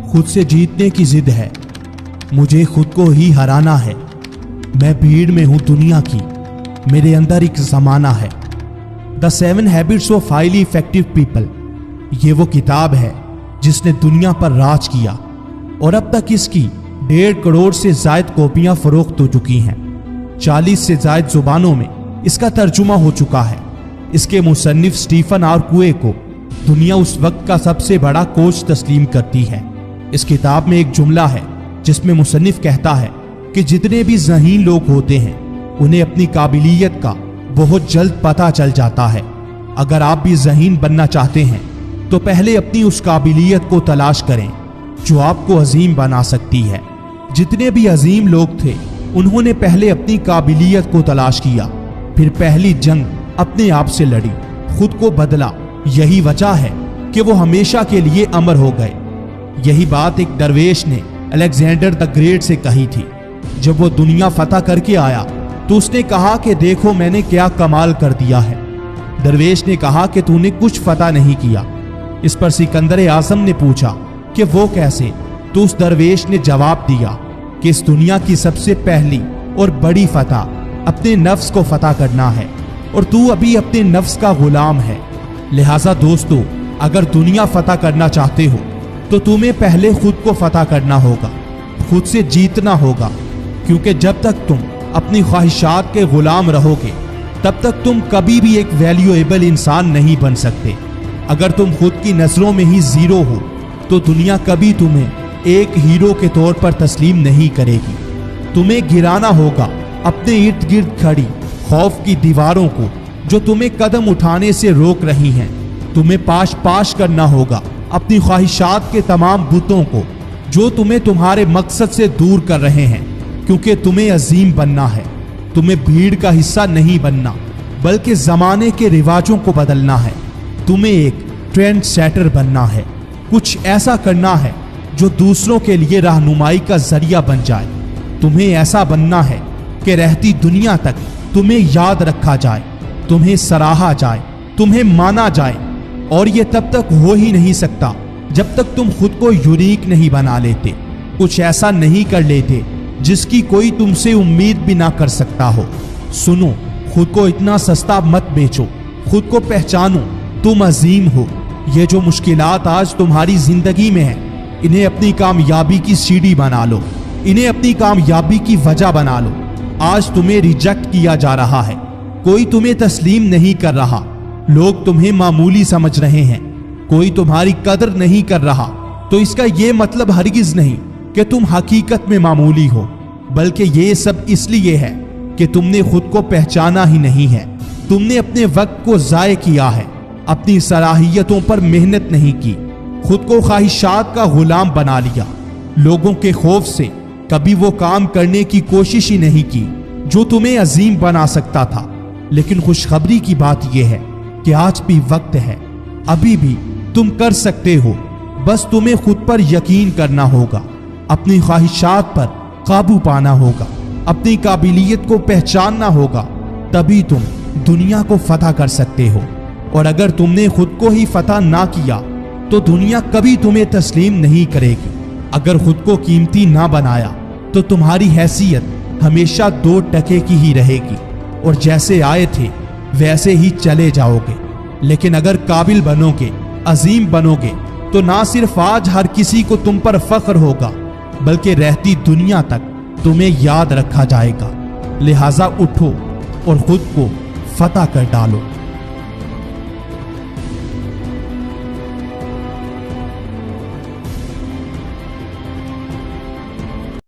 खुद से जीतने की जिद है, मुझे खुद को ही हराना है। मैं भीड़ में हूं दुनिया की, मेरे अंदर एक जमाना है। The 7 habits of highly effective people, ये वो किताब है जिसने दुनिया पर राज किया और अब तक इसकी 1.5 करोड़ से ज्यादा कॉपियां फरोख्त हो चुकी हैं। 40 से ज्यादा जुबानों में इसका तर्जुमा हो चुका है। इसके मुसन्निफ स्टीफन आर कुए को दुनिया उस वक्त का सबसे बड़ा कोच तस्लीम करती है। इस किताब में एक जुमला है जिसमें मुसन्निफ कहता है कि जितने भी ज़हीन लोग होते हैं उन्हें अपनी काबिलियत का बहुत जल्द पता चल जाता है। अगर आप भी ज़हीन बनना चाहते हैं तो पहले अपनी उस काबिलियत को तलाश करें जो आपको अजीम बना सकती है। जितने भी अजीम लोग थे उन्होंने पहले अपनी काबिलियत को तलाश किया, फिर पहली जंग अपने आप से लड़ी, खुद को बदला। यही वजह है कि वो हमेशा के लिए अमर हो गए। यही बात एक दरवेश ने अलेक्जेंडर द ग्रेट से कही थी। जब वो दुनिया फतह करके आया तो उसने कहा कि देखो मैंने क्या कमाल कर दिया है। दरवेश ने कहा कि तूने कुछ फतह नहीं किया। इस पर सिकंदर आजम ने पूछा कि वो कैसे, तो उस दरवेश ने जवाब दिया कि इस दुनिया की सबसे पहली और बड़ी फतह अपने नफ्स को फतह करना है और तू अभी अपने नफ्स का गुलाम है। लिहाजा दोस्तों, अगर दुनिया फतह करना चाहते हो तो तुम्हें पहले खुद को फतह करना होगा, खुद से जीतना होगा, क्योंकि जब तक तुम अपनी ख्वाहिशात के गुलाम रहोगे तब तक तुम कभी भी एक वैल्यूएबल इंसान नहीं बन सकते। अगर तुम खुद की नजरों में ही जीरो हो तो दुनिया कभी तुम्हें एक हीरो के तौर पर तस्लीम नहीं करेगी। तुम्हें गिराना होगा अपने इर्द गिर्द खड़ी खौफ की दीवारों को जो तुम्हें कदम उठाने से रोक रही हैं। तुम्हें पाश पाश करना होगा अपनी ख्वाहिशात के तमाम बुतों को जो तुम्हें तुम्हारे मकसद से दूर कर रहे हैं, क्योंकि तुम्हें अजीम बनना है। तुम्हें भीड़ का हिस्सा नहीं बनना बल्कि जमाने के रिवाजों को बदलना है। तुम्हें एक ट्रेंड सेटर बनना है, कुछ ऐसा करना है जो दूसरों के लिए रहनुमाई का जरिया बन जाए। तुम्हें ऐसा बनना है कि रहती दुनिया तक तुम्हें याद रखा जाए, तुम्हें सराहा जाए, तुम्हें माना जाए। और ये तब तक हो ही नहीं सकता जब तक तुम खुद को यूनिक नहीं बना लेते, कुछ ऐसा नहीं कर लेते जिसकी कोई तुमसे उम्मीद भी ना कर सकता हो। सुनो, खुद को इतना सस्ता मत बेचो, खुद को पहचानो, तुम अजीम हो। ये जो मुश्किलात आज तुम्हारी जिंदगी में है, इन्हें अपनी कामयाबी की सीढ़ी बना लो, इन्हें अपनी कामयाबी की वजह बना लो। आज तुम्हें रिजेक्ट किया जा रहा है, कोई तुम्हें तस्लीम नहीं कर रहा, लोग तुम्हें मामूली समझ रहे हैं, कोई तुम्हारी कदर नहीं कर रहा, तो इसका ये मतलब हरगिज नहीं कि तुम हकीकत में मामूली हो, बल्कि ये सब इसलिए है कि तुमने खुद को पहचाना ही नहीं है। तुमने अपने वक्त को ज़ाय किया है, अपनी सलाहियतों पर मेहनत नहीं की, खुद को ख्वाहिशात का गुलाम बना लिया। लोगों के खौफ से कभी वो काम करने की कोशिश ही नहीं की जो तुम्हें अजीम बना सकता था। लेकिन खुशखबरी की बात यह है कि आज भी वक्त है, अभी भी तुम कर सकते हो। बस तुम्हें खुद पर यकीन करना होगा, अपनी ख्वाहिशात पर काबू पाना होगा, अपनी काबिलियत को पहचानना होगा, तभी तुम दुनिया को फतह कर सकते हो। और अगर तुमने खुद को ही फतह ना किया तो दुनिया कभी तुम्हें तस्लीम नहीं करेगी। अगर खुद को कीमती ना बनाया तो तुम्हारी हैसियत हमेशा 2 टके की ही रहेगी और जैसे आए थे वैसे ही चले जाओगे। लेकिन अगर काबिल बनोगे, अजीम बनोगे, तो ना सिर्फ आज हर किसी को तुम पर फख्र होगा बल्कि रहती दुनिया तक तुम्हें याद रखा जाएगा। लिहाजा उठो और खुद को फतह कर डालो।